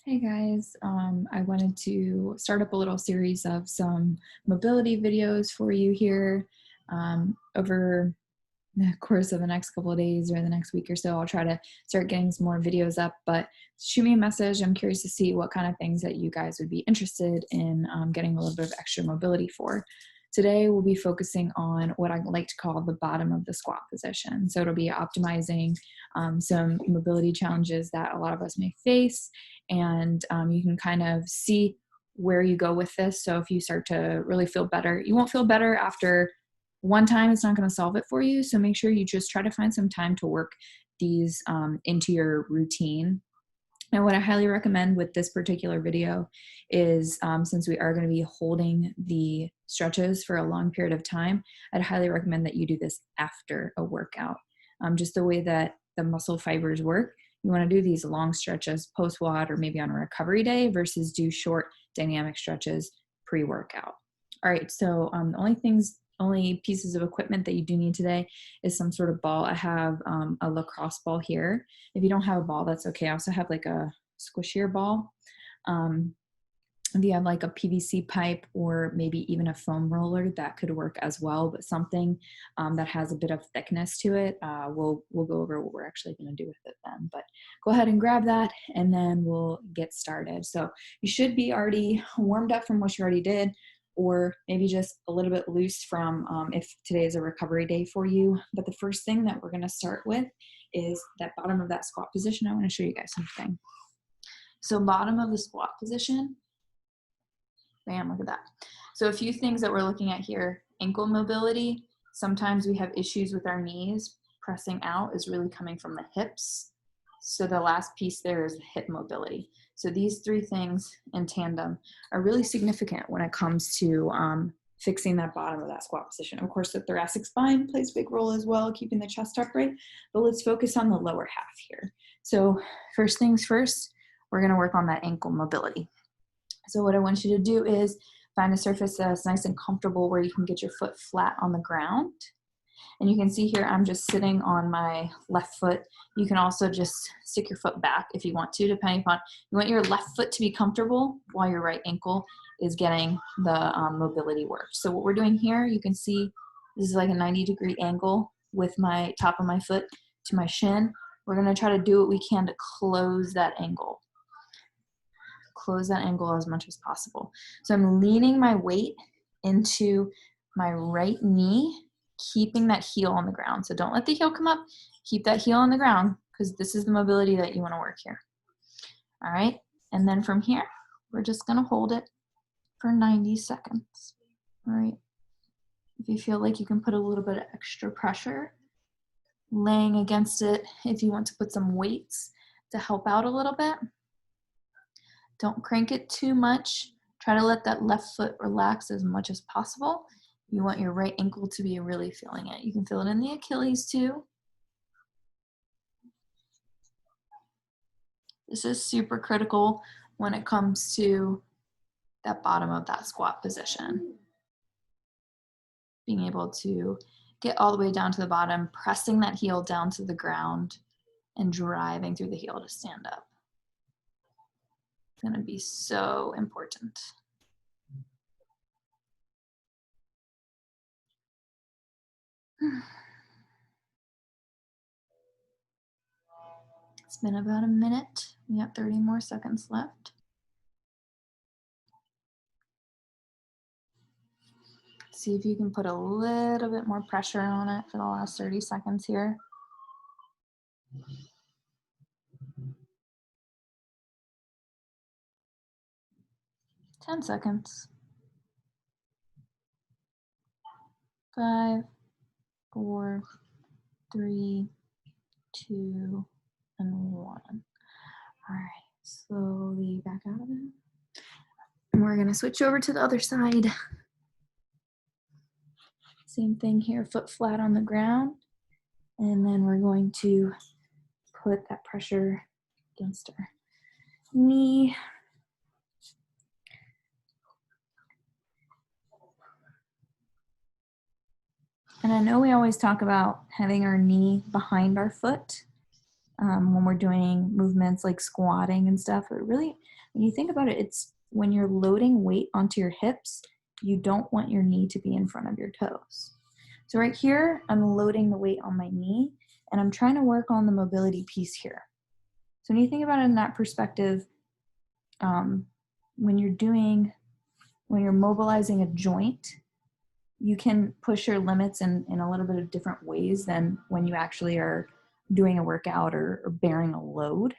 Hey guys, I wanted to start up a little series of some mobility videos for you here over the course of the next couple of days or the next week or so. I'll try to start getting some more videos up, but shoot me a message. I'm curious to see what kind of things that you guys would be interested in getting a little bit of extra mobility for. Today, we'll be focusing on what I like to call the bottom of the squat position. So it'll be optimizing some mobility challenges that a lot of us may face, and you can kind of see where you go with this. So if you start to really feel better, you won't feel better after one time. It's not going to solve it for you. So make sure you just try to find some time to work these into your routine. And what I highly recommend with this particular video is, since we are going to be holding the stretches for a long period of time, I'd highly recommend that you do this after a workout. Just the way that the muscle fibers work, you want to do these long stretches post-WOD or maybe on a recovery day versus do short dynamic stretches pre-workout. All right, so the only pieces of equipment that you do need today is some sort of ball. I have a lacrosse ball here. If you don't have a ball, that's okay. I also have like a squishier ball. If you have like a PVC pipe or maybe even a foam roller, that could work as well, but something that has a bit of thickness to it, we'll go over what we're actually going to do with it then. But go ahead and grab that and then we'll get started. So you should be already warmed up from what you already did, or maybe just a little bit loose from if today is a recovery day for you. But the first thing that we're going to start with is that bottom of that squat position. I want to show you guys something. So bottom of the squat position, bam, look at that. So a few things that we're looking at here: ankle mobility. Sometimes we have issues with our knees. Pressing out is really coming from the hips. So the last piece there is hip mobility. So these three things in tandem are really significant when it comes to fixing that bottom of that squat position. Of course, the thoracic spine plays a big role as well, keeping the chest upright, but let's focus on the lower half here. So first things first, we're gonna work on that ankle mobility. So what I want you to do is find a surface that's nice and comfortable where you can get your foot flat on the ground. And you can see here, I'm just sitting on my left foot. You can also just stick your foot back if you want to, depending upon, you want your left foot to be comfortable while your right ankle is getting the mobility work. So what we're doing here, you can see this is like a 90-degree angle with my top of my foot to my shin. We're gonna try to do what we can to close that angle. Close that angle as much as possible. So I'm leaning my weight into my right knee, keeping that heel on the ground. So don't let the heel come up. Keep that heel on the ground because this is the mobility that you want to work here. All right. And then from here, we're just going to hold it for 90 seconds. All right. If you feel like you can put a little bit of extra pressure, laying against it, if you want to put some weights to help out a little bit. Don't crank it too much. Try to let that left foot relax as much as possible. You want your right ankle to be really feeling it. You can feel it in the Achilles too. This is super critical when it comes to that bottom of that squat position. Being able to get all the way down to the bottom, pressing that heel down to the ground and driving through the heel to stand up. It's going to be so important. It's been about a minute. We have 30 more seconds left. See if you can put a little bit more pressure on it for the last 30 seconds here. 10 seconds. 5, 4, 3, 2, and 1. All right, slowly back out of it. And we're gonna switch over to the other side. Same thing here, foot flat on the ground. And then we're going to put that pressure against our knee. And I know we always talk about having our knee behind our foot, when we're doing movements like squatting and stuff. But really, when you think about it, it's when you're loading weight onto your hips, you don't want your knee to be in front of your toes. So right here, I'm loading the weight on my knee, and I'm trying to work on the mobility piece here. So when you think about it in that perspective, when you're mobilizing a joint, you can push your limits in a little bit of different ways than when you actually are doing a workout or bearing a load.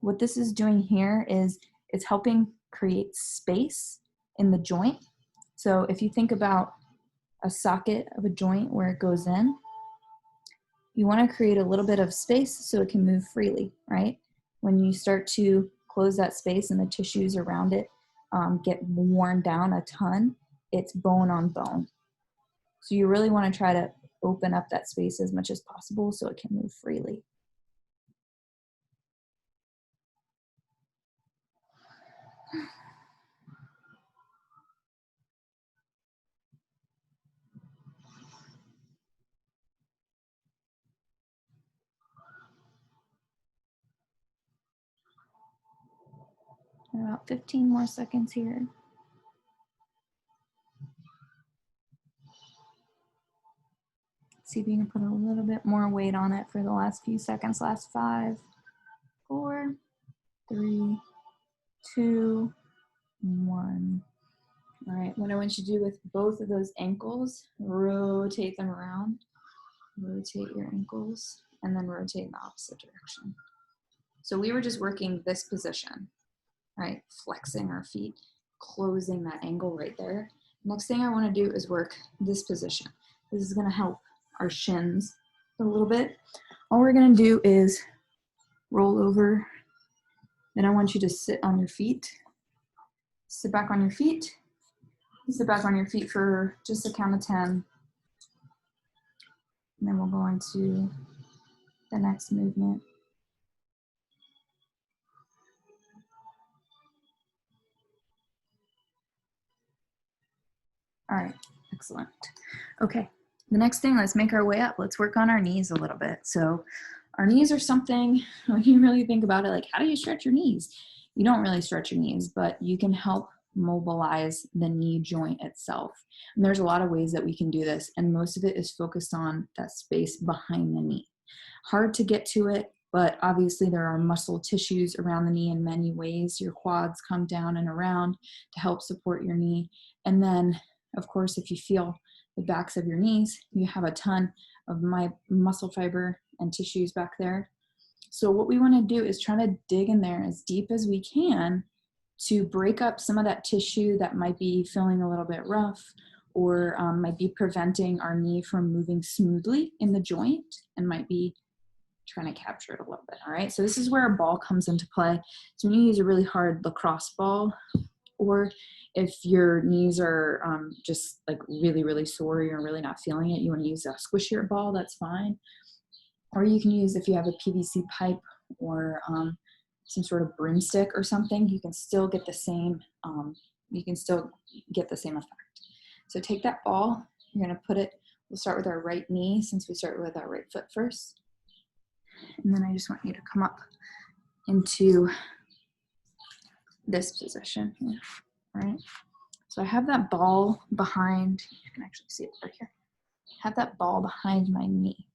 What this is doing here is it's helping create space in the joint. So if you think about a socket of a joint where it goes in, you want to create a little bit of space so it can move freely, right? When you start to close that space and the tissues around it get worn down a ton, it's bone on bone. So you really want to try to open up that space as much as possible so it can move freely. About 15 more seconds here. See if you can put a little bit more weight on it for the last few seconds. Last 5, 4, 3, 2, 1. All right, what I want you to do with both of those ankles, rotate them around. Rotate your ankles and then rotate in the opposite direction. So we were just working this position, right? Flexing our feet, closing that angle right there. Next thing I want to do is work this position. This is going to help our shins a little bit. All we're going to do is roll over. Then I want you to sit on your feet. Sit back on your feet. Sit back on your feet for just a count of 10. And then we'll go into the next movement. All right, excellent. Okay, the next thing, let's make our way up. Let's work on our knees a little bit. So our knees are something, when you really think about it, like how do you stretch your knees? You don't really stretch your knees, but you can help mobilize the knee joint itself. And there's a lot of ways that we can do this, and most of it is focused on that space behind the knee. Hard to get to it, but obviously there are muscle tissues around the knee in many ways. Your quads come down and around to help support your knee. And then, of course, if you feel the backs of your knees, you have a ton of my muscle fiber and tissues back there. So what we want to do is try to dig in there as deep as we can to break up some of that tissue that might be feeling a little bit rough or might be preventing our knee from moving smoothly in the joint and might be trying to capture it a little bit. All right, so this is where a ball comes into play. So when you use a really hard lacrosse ball, or if your knees are just like really sore, you're really not feeling it, you want to use a squishier ball, that's fine. Or you can use, if you have a PVC pipe or some sort of broomstick or something, you can still get the same effect. So take that ball, you're going to put it, we'll start with our right knee since we start with our right foot first. And then I just want you to come up into this position here, right? So I have that ball behind, you can actually see it right here. I have that ball behind my knee.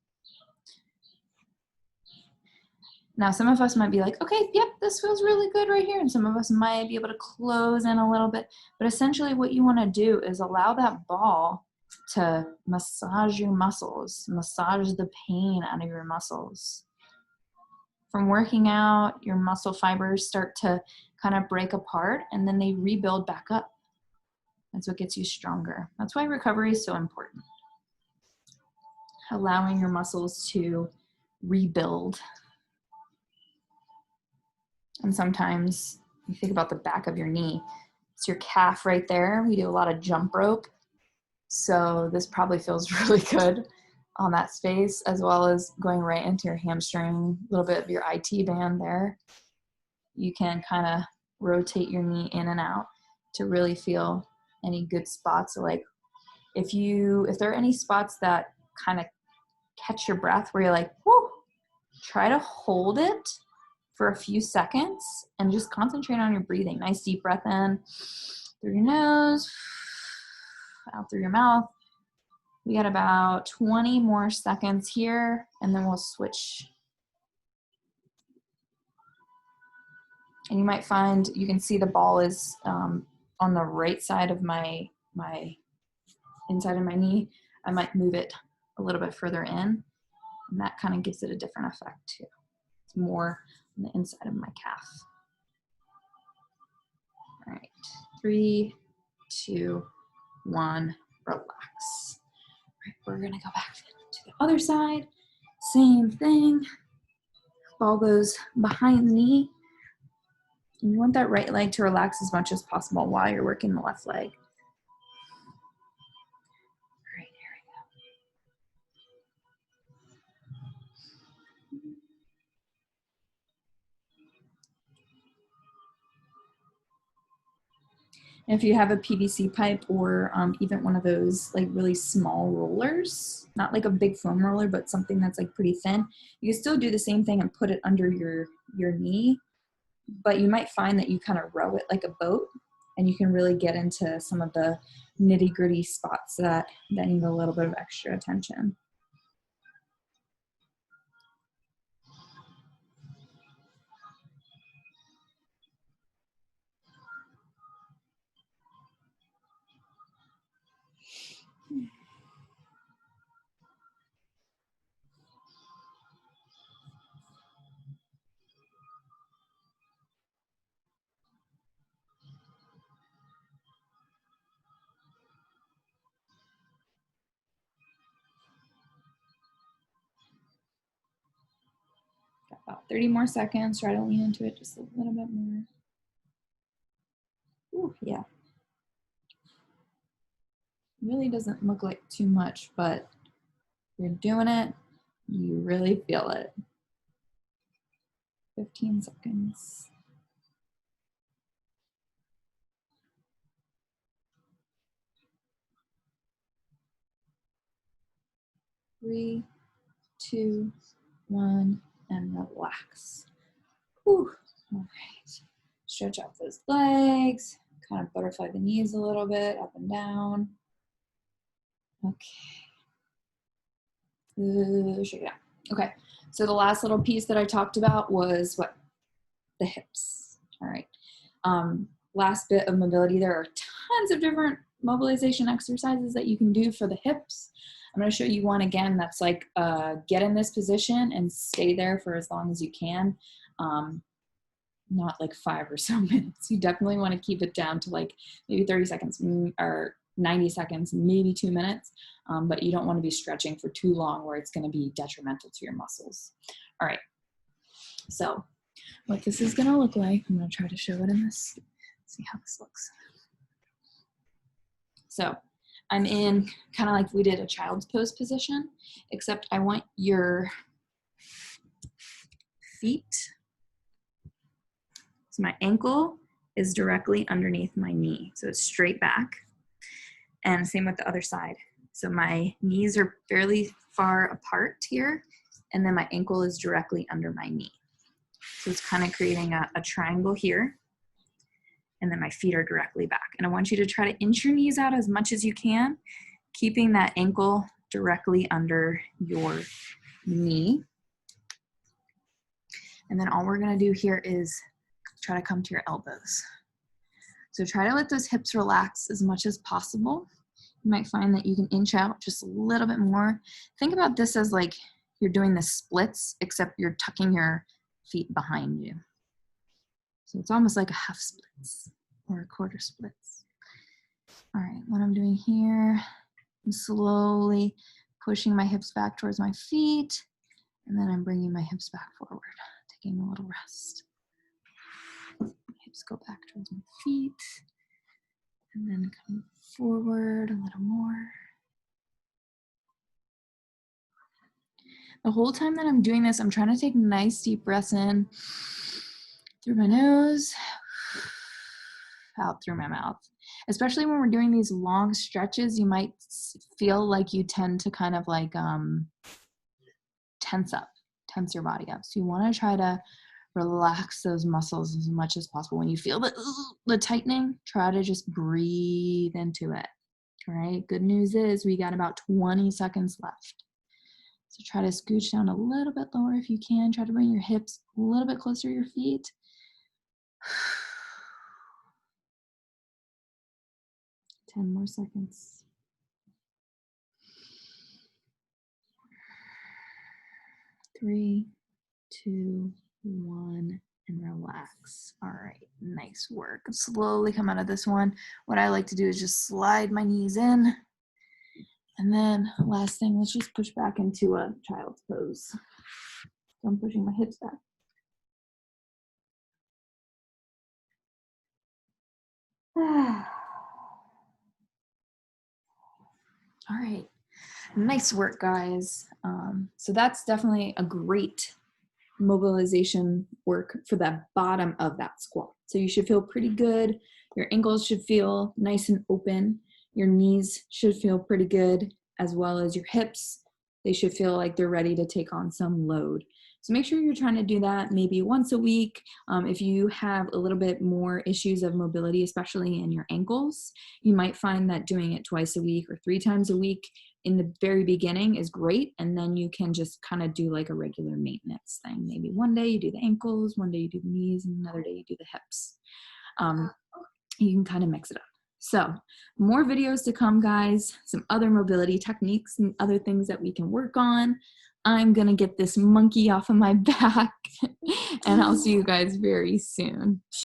Now, some of us might be like, okay, yep, this feels really good right here. And some of us might be able to close in a little bit. But essentially what you want to do is allow that ball to massage your muscles, massage the pain out of your muscles. From working out, your muscle fibers start to kind of break apart and then they rebuild back up. That's what gets you stronger. That's why recovery is so important. Allowing your muscles to rebuild. And sometimes you think about the back of your knee. It's your calf right there. We do a lot of jump rope. So this probably feels really good on that space, as well as going right into your hamstring, a little bit of your IT band there. You can kind of rotate your knee in and out to really feel any good spots. So like if there are any spots that kind of catch your breath where you're like, whoo, try to hold it for a few seconds and just concentrate on your breathing. Nice deep breath in through your nose, out through your mouth. We got about 20 more seconds here, and then we'll switch. And you might find, you can see the ball is on the right side of my inside of my knee. I might move it a little bit further in, and that kind of gives it a different effect too. It's more on the inside of my calf. All right, 3, 2, 1, relax. All right, we're gonna go back to the other side. Same thing. Ball goes behind the knee. And you want that right leg to relax as much as possible while you're working the left leg. All right, here we go. And if you have a PVC pipe or even one of those like really small rollers, not like a big foam roller, but something that's like pretty thin, you can still do the same thing and put it under your knee, but you might find that you kind of row it like a boat, and you can really get into some of the nitty gritty spots that need a little bit of extra attention. Got about 30 more seconds. Try to lean into it just a little bit more. Ooh, yeah. Really doesn't look like too much, but you're doing it, you really feel it. 15 seconds. 3, 2, 1, and relax. Whew. All right. Stretch out those legs. Kind of butterfly the knees a little bit, up and down. Okay. Shake it out. Okay. So the last little piece that I talked about was what? The hips. All right. Last bit of mobility. There are tons of different mobilization exercises that you can do for the hips. I'm going to show you one again that's like get in this position and stay there for as long as you can. Not like 5 or so minutes. You definitely want to keep it down to like maybe 30 seconds or 90 seconds, maybe 2 minutes, but you don't want to be stretching for too long where it's going to be detrimental to your muscles. All right, so what this is going to look like, I'm going to try to show it in this, see how this looks. So I'm in kind of like we did a child's pose position, except I want your feet, so my ankle is directly underneath my knee, so it's straight back, and same with the other side. So my knees are fairly far apart here, and then my ankle is directly under my knee. So it's kind of creating a triangle here, and then my feet are directly back. And I want you to try to inch your knees out as much as you can, keeping that ankle directly under your knee. And then all we're gonna do here is try to come to your elbows. So try to let those hips relax as much as possible. You might find that you can inch out just a little bit more. Think about this as like you're doing the splits, except you're tucking your feet behind you. So it's almost like a half splits or a quarter splits. All right, what I'm doing here, I'm slowly pushing my hips back towards my feet, and then I'm bringing my hips back forward, taking a little rest. My hips go back towards my feet, and then come forward a little more. The whole time that I'm doing this, I'm trying to take nice deep breaths in through my nose, out through my mouth. Especially when we're doing these long stretches, you might feel like you tend to kind of like tense up. tense your body up. So you want to try to relax those muscles as much as possible. When you feel the tightening, try to just breathe into it. All right, good news is we got about 20 seconds left. So try to scooch down a little bit lower if you can. Try to bring your hips a little bit closer to your feet. 10 more seconds. 3, 2, 1, and relax. All right, nice work. Slowly come out of this one. What I like to do is just slide my knees in. And then last thing, let's just push back into a child's pose. So I'm pushing my hips back. All right, nice work, guys. So that's definitely a great mobilization work for the bottom of that squat. So you should feel pretty good. Your ankles should feel nice and open. Your knees should feel pretty good, as well as your hips. They should feel like they're ready to take on some load. So make sure you're trying to do that maybe once a week. If you have a little bit more issues of mobility, especially in your ankles, you might find that doing it twice a week or 3 times a week in the very beginning is great. And then you can just kind of do like a regular maintenance thing. Maybe one day you do the ankles, one day you do the knees, and another day you do the hips. You can kind of mix it up. So more videos to come, guys, some other mobility techniques and other things that we can work on. I'm going to get this monkey off of my back and I'll see you guys very soon.